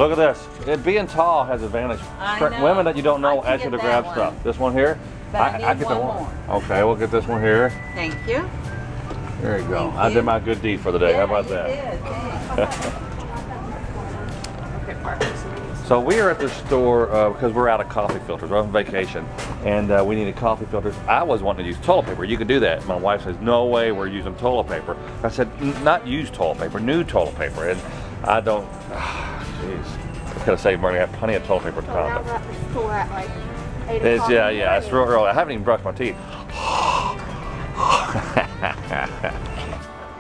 Look at this. Being tall has advantage. Women that you don't know ask you to grab stuff. This one here. I get the one. Okay, we'll get this one here. Thank you. There you go. I did my good deed for the day. How about that? So we are at the store because we're out of coffee filters. We're on vacation and we needed coffee filters. I was wanting to use toilet paper. You can do that. My wife says, no way we're using toilet paper. I said, not use toilet paper, new toilet paper. And I don't, jeez. I could have saved money. I have plenty of toilet paper to come. We're at the store at like 8 it's, o'clock. yeah, it's real early. I haven't even brushed my teeth.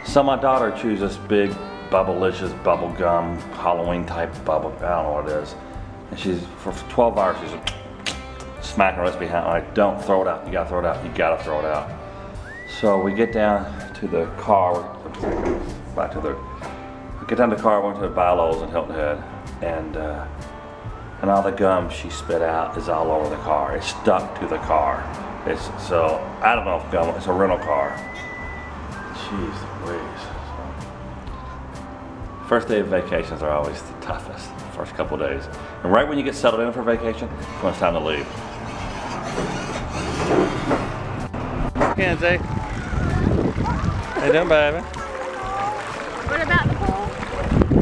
So my daughter chews this big Bubblicious bubble gum, Halloween type bubble, I don't know what it is. And she's, for 12 hours, she's smacking her lips behind, like, don't throw it out, you gotta throw it out, you gotta throw it out. So we get down to the car, we get down to the car, went to the Bilos in Hilton Head, and all the gum she spit out is all over the car. It's stuck to the car. So, I don't know if gum, it's a rental car. Jeez Louise. First day of vacations are always the toughest, the first couple of days. And right when you get settled in for vacation, when it's time to leave. Kenzie. How you doing, baby? What about the pool?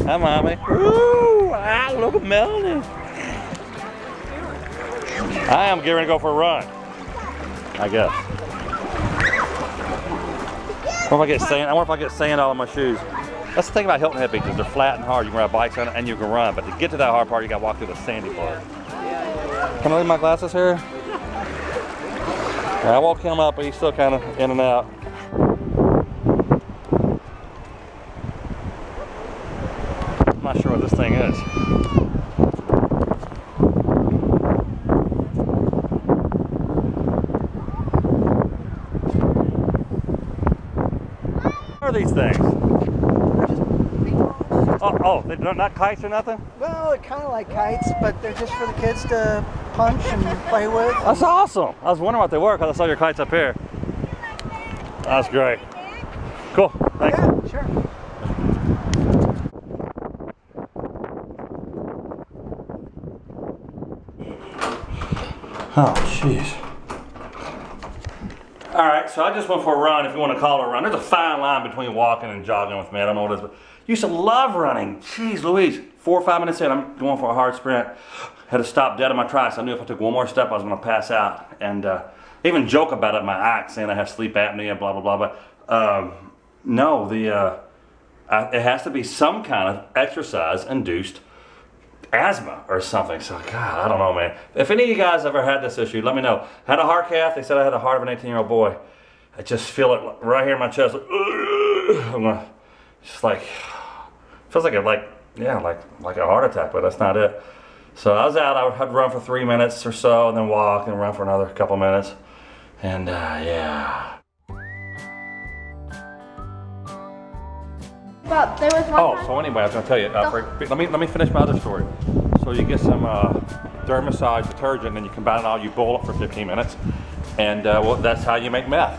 Hi, Mommy. Ooh, wow, look at Melanie. I am getting ready to go for a run, I guess. What if I get sand? I wonder if I get sand all in my shoes. That's the thing about Hilton Head beaches. They're flat and hard. You can ride bikes on it and you can run. But to get to that hard part, you got to walk through the sandy part. Can I leave my glasses here? I woke him up, but he's still kind of in and out. I'm not sure what this thing is. What are these things? Oh, they're not kites or nothing? Well, they're kind of like kites, but they're just for the kids to punch and play with. That's awesome. I was wondering what they were because I saw your kites up here. That's great. Cool. Thanks. Yeah, sure. Oh, jeez. All right, so I just went for a run, if you want to call it a run. There's a fine line between walking and jogging with me. I don't know what it is, but used to love running. Jeez Louise, 4 or 5 minutes in, I'm going for a hard sprint. Had to stop dead on my tracks. I knew if I took one more step, I was going to pass out. And even joke about it in my act, saying I have sleep apnea, blah, blah, blah. But no, it has to be some kind of exercise-induced asthma or something. So, God, I don't know, man. If any of you guys ever had this issue, let me know. Had a heart cath. They said I had the heart of an 18-year-old boy. I just feel it right here in my chest. Like, I'm gonna, just like, feels like a heart attack, but that's not it. So I was out. I would run for 3 minutes or so, and then walk and run for another couple minutes. And yeah. But there was one time. So anyway, I was gonna tell you. Let me finish my other story. So you get some Dermicide detergent, and you combine it all. You boil it for 15 minutes, and well, that's how you make meth.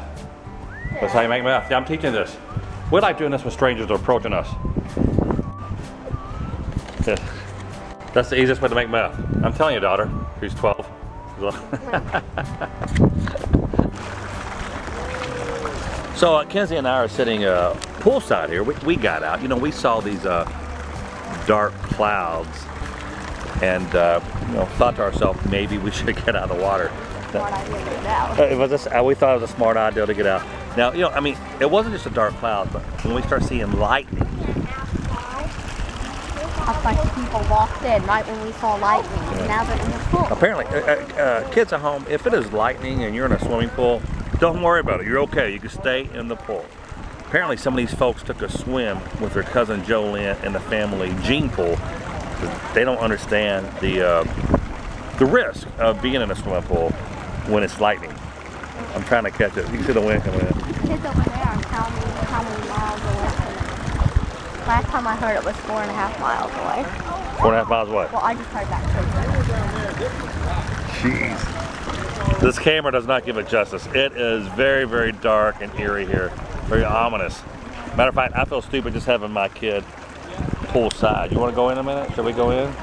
That's how you make meth. Yeah, I'm teaching this. We like doing this when strangers are approaching us. Yeah. That's the easiest way to make meth. I'm telling you, daughter, who's 12. So Kenzie and I are sitting poolside here. We got out. You know, we saw these dark clouds, and you know, thought to ourselves, maybe we should get out of the water. Smart idea to get out. We thought it was a smart idea to get out. Now, you know, I mean, it wasn't just a dark cloud, but when we start seeing lightning. A bunch of people walked in right when we saw lightning. Yeah. Now they're in the pool. Apparently, kids at home, if it is lightning and you're in a swimming pool, don't worry about it. You're okay. You can stay in the pool. Apparently, some of these folks took a swim with their cousin Jolynn in the family gene pool. They don't understand the risk of being in a swimming pool when it's lightning. I'm trying to catch it. You can see the wind coming in. Kids over there are telling me how many miles away from it. Last time I heard it was 4.5 miles away. 4.5 miles away? Well, I just heard that too. Jeez. This camera does not give it justice. It is very, very dark and eerie here. Very ominous. Matter of fact, I feel stupid just having my kid poolside. You want to go in a minute? Shall we go in?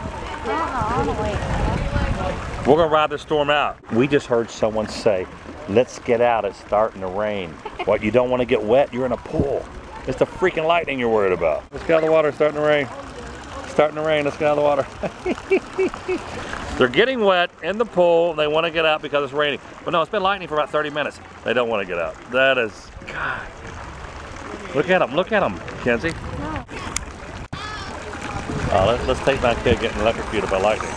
I don't know. I'm waiting. We're gonna ride the storm out. We just heard someone say, let's get out, it's starting to rain. What, you don't want to get wet? You're in a pool. It's the freaking lightning you're worried about. Let's get out of the water, it's starting to rain. It's starting to rain, let's get out of the water. They're getting wet in the pool. They want to get out because it's raining. But no, it's been lightning for about 30 minutes. They don't want to get out. That is, God. Look at them, Kenzie. No. Let's take my kid getting electrocuted by lightning.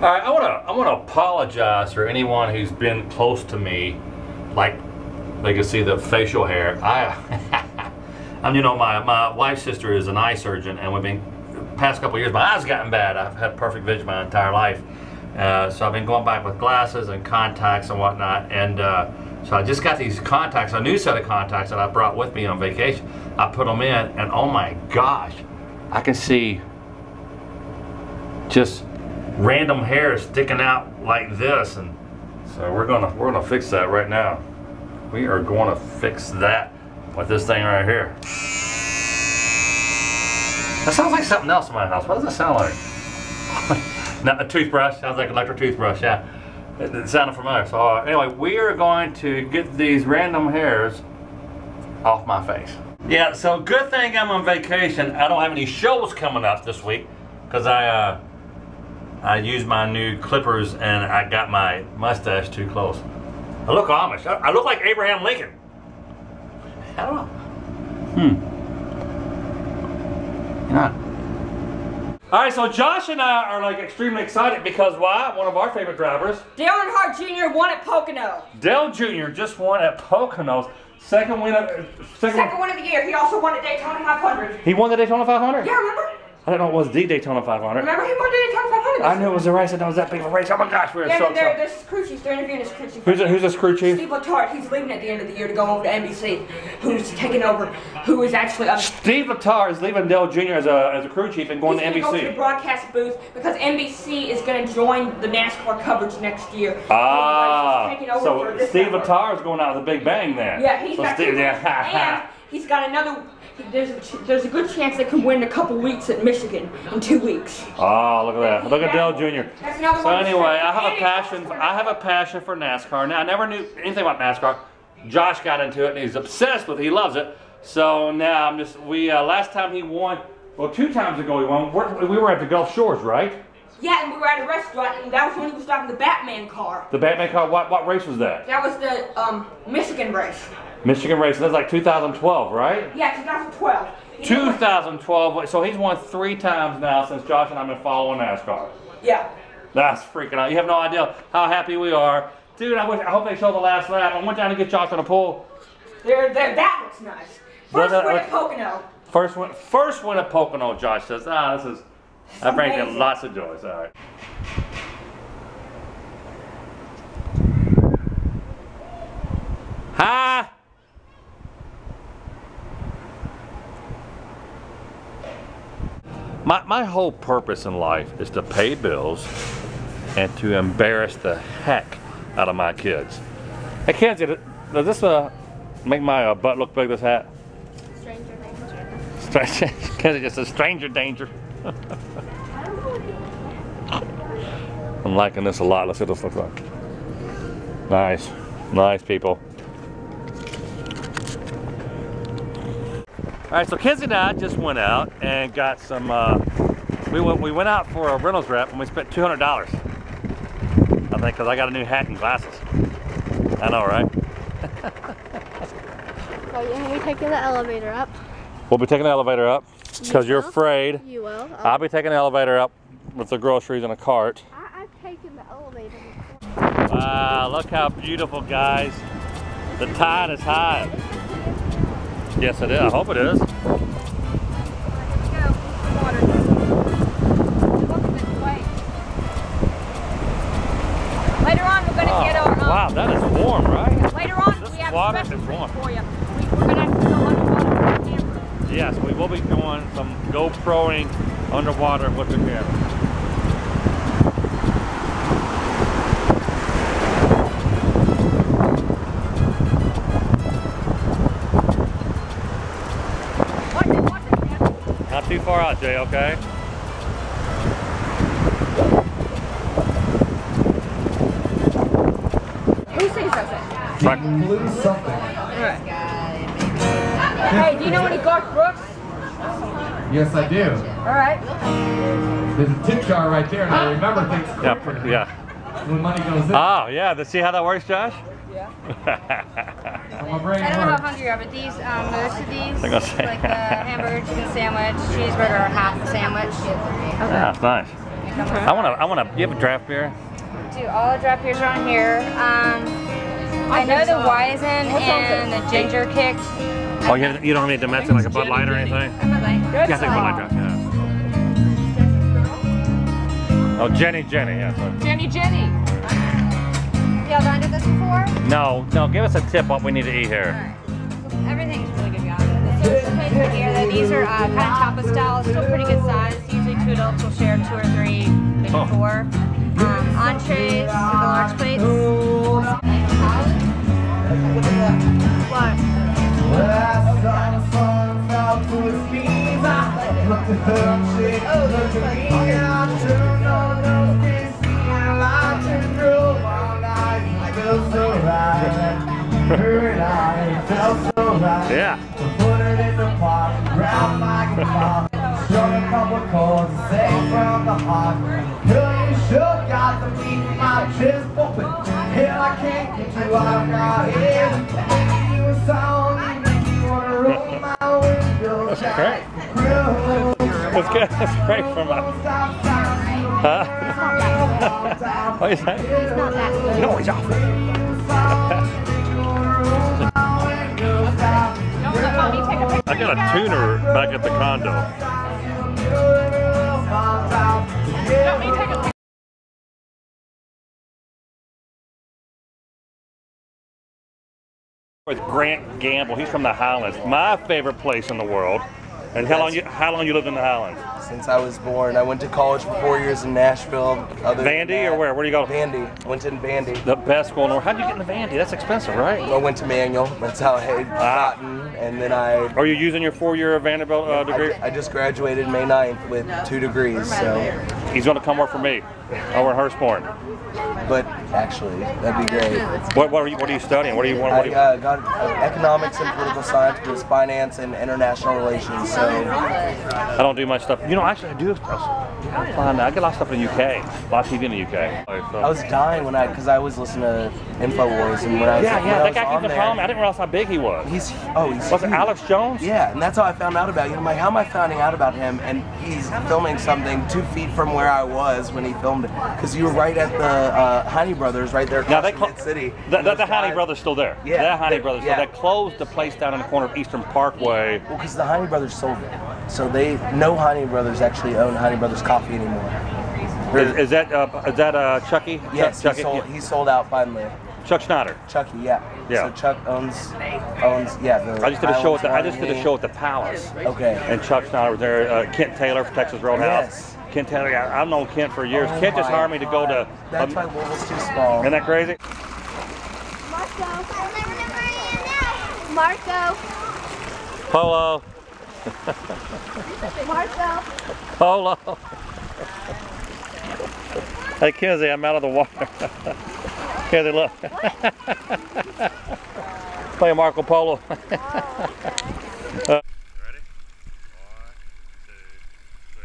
All right, I want to apologize for anyone who's been close to me, like they can see the facial hair. You know, my wife's sister is an eye surgeon, and we've been past couple of years. My eyes gotten bad. I've had perfect vision my entire life, so I've been going back with glasses and contacts and whatnot. And so I just got these contacts, a new set of contacts that I brought with me on vacation. I put them in, and oh my gosh, I can see just random hair sticking out like this, and so we're gonna fix that right now. We are going to fix that with this thing right here. That sounds like something else in my house. What does that sound like? Not a toothbrush. Sounds like an electric toothbrush. Yeah, it sounded familiar. So anyway, we are going to get these random hairs off my face. Yeah. So good thing I'm on vacation. I don't have any shows coming up this week because I used my new clippers and I got my mustache too close. I look Amish. I look like Abraham Lincoln. I don't know. Yeah. All right, so Josh and I are like extremely excited because why? One of our favorite drivers, Dale Earnhardt Jr. won at Pocono. Dale Jr. just won at Poconos. Second win of the year. He also won at Daytona 500. He won the Daytona 500? Yeah, remember? I didn't know it was the Daytona 500. Remember he won the Daytona 500? I knew it was a race. I know it was that big of a race. Oh my gosh, we're so excited. There's his crew chief. They're interviewing his crew chief. Who's this crew chief? Steve Letarte. He's leaving at the end of the year to go over to NBC. Who's taking over? Who is actually Steve Letarte is leaving Dale Jr. as a crew chief and going to NBC. He's going to go to the broadcast booth because NBC is going to join the NASCAR coverage next year. So Steve Letarte is going out with a big bang then. Yeah, he's got and he's got another. There's a good chance they can win a couple weeks at Michigan in 2 weeks. Oh, look at that! Look at Dale Jr. That's another so anyway, I have a passion for NASCAR. Now I never knew anything about NASCAR. Josh got into it and he's obsessed with it. He loves it. So now I'm just last time he won, well 2 times ago he won. We were at the Gulf Shores, right? Yeah, and we were at a restaurant, and that was when he was driving the Batman car. The Batman car. What race was that? That was the Michigan race. Michigan race. That's like 2012, right? Yeah, 2012. 2012. So he's won 3 times now since Josh and I have been following NASCAR. Yeah. That's freaking out. You have no idea how happy we are. Dude, I hope they show the last lap. I went down to get Josh in the pool. That looks nice. First win at Pocono. First win at Pocono, Josh says. I bring him lots of joy. All right. Hi. My whole purpose in life is to pay bills and to embarrass the heck out of my kids. Hey Kenzie, does this make my butt look big, this hat? Stranger danger. Kenzie just says stranger danger. I'm liking this a lot. Let's see what this looks like. Nice people. All right, so Kenzie and I just went out and got some. We went out for a Reynolds wrap and we spent $200. I think because I got a new hat and glasses. I know, right? Well, you're gonna be taking the elevator up. We'll be taking the elevator up because you're afraid. You will. I'll be taking the elevator up with the groceries in a cart. I've taken the elevator before. Wow, look how beautiful, guys. The tide is high. Yes, it is. I hope it is. Let's go. Water. Look at this way. Later on, we're going to get our... wow, that is warm, right? Later on, This we have water a special is warm. treat for you. We're going to have to go underwater with the camera. Yes, we will be doing some GoProing underwater with the camera. Not too far out, Jay, okay? Who sings that song? Right. Alright. Hey, do you know any Garth Brooks? Yes, I do. Alright. There's a tip jar right there, and I remember things quicker Yeah. when money goes in. Oh, yeah. See how that works, Josh? Yeah. My brain I don't know how works. hungry you are, but these, most of these, They're gonna say- like the hamburger chicken sandwich, cheeseburger, are half the sandwich. Yeah, it's nice. I wanna, you have a draft beer? Dude, all the draft beers are on here. I know the Weizen and the ginger kick. Oh, you don't need to mention like a Bud Light or anything? Yeah, I think Bud Light draft, yeah. Oh, Jenny, yeah. Sorry. Jenny. Y'all done did this before? No, give us a tip what we need to eat here. Alright. Everything's really good, beyond it. The place right here, though, these are kind of tapas style. It's still pretty good size. Usually 2 adults will share 2 or 3, maybe 4. Entrees with the large plates. What? Yeah. Put it in the pot, round like a pot. Struck a couple chords and sang from the heart. Till you sure got the beat in my chest bumping. Hell, I can't get you out of my head. You a song, you make me wanna roll my window. That's great. That's good. That's great for my. Huh? What do you say? It's not that good. No, he's awful. I got a tuner back at the condo. With Grant Gamble, he's from the Highlands, my favorite place in the world. And how long you lived in the Highlands? Since I was born. I went to college for 4 years in Nashville. Vandy or where? Where do you go? Vandy. Went to Vandy. The best school in the world. How'd you get into Vandy? That's expensive, right? I went to Manual. That's how I had gotten. And then Are you using your 4-year Vanderbilt degree? I just graduated May 9th with 2 degrees. So, He's going to come work for me over in Hurstbourne. but actually, that'd be great. What are you studying? What do you want? I got economics and political science, but it's finance and international relations. So I don't do much stuff. You know, actually, I do stuff. I get a lot of stuff in the UK. A lot of TV in the UK. I was dying because I was listening to InfoWars, and when I was that guy keeps on there, calling me. I didn't realize how big he was. he's Was it huge. Alex Jones? Yeah, and that's how I found out about you. I'm like, how am I finding out about him? And he's filming something 2 feet from where I was when he filmed it. Because you were right at the Heine Brothers, right there across from Mid-City. The Heine Brothers still there. Yeah, The Heine Brothers. yeah. So they closed the place down in the corner of Eastern Parkway. Well, because the Heine Brothers sold it. So no Heine Brothers actually own Heine Brothers Coffee anymore. Is that Chucky? Yes, Chucky? he sold out finally. Chuck Schneider. Chucky, yeah. Yeah. So Chuck owns yeah. I just did a show at the Palace. Okay. And Chuck Schneider was there. Kent Taylor from Texas Roadhouse. Yes. Kent Taylor. I've known Kent for years. Kent just hired me to go to. That's why Louisville's too small. Isn't that crazy? Marco. Polo. Marco. Polo. Hey, Kenzie, I'm out of the water. Kenzie, look. Play Marco Polo. Ready? 1, 2, 3.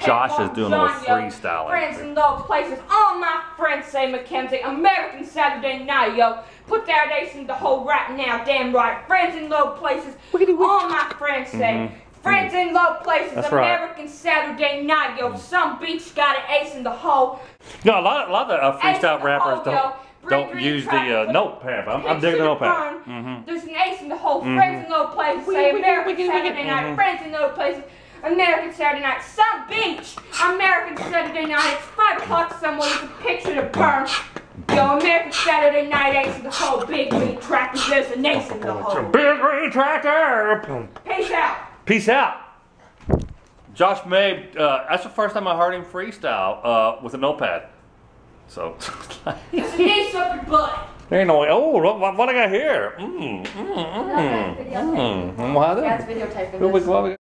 Josh is doing a little freestyling. Friends in those places. All my friends say Mackenzie. American Saturday night, yo. Put that ace in the hole right now, damn right. Friends in low places. All my friends say. Friends in low places. That's right. American Saturday night, yo. Some beach got an ace in the hole. You know, a lot of freestyle rappers don't. Don't use the notepad. I'm digging the notepad. There's an ace in the hole. Friends in low places. Say American Saturday night. Friends in low places. American Saturday night. Some beach. American Saturday night. It's 5 o'clock somewhere with a picture to burn. Yo, American Saturday night, ace in the hole. Big green tractor. There's an ace in the hole. Big green tractor. Peace out. Peace out. Josh Mabe, that's the first time I heard him freestyle with a notepad. So, it's an ace up your butt. there ain't no way. Oh, what I got here? Yeah, it's videotaping this.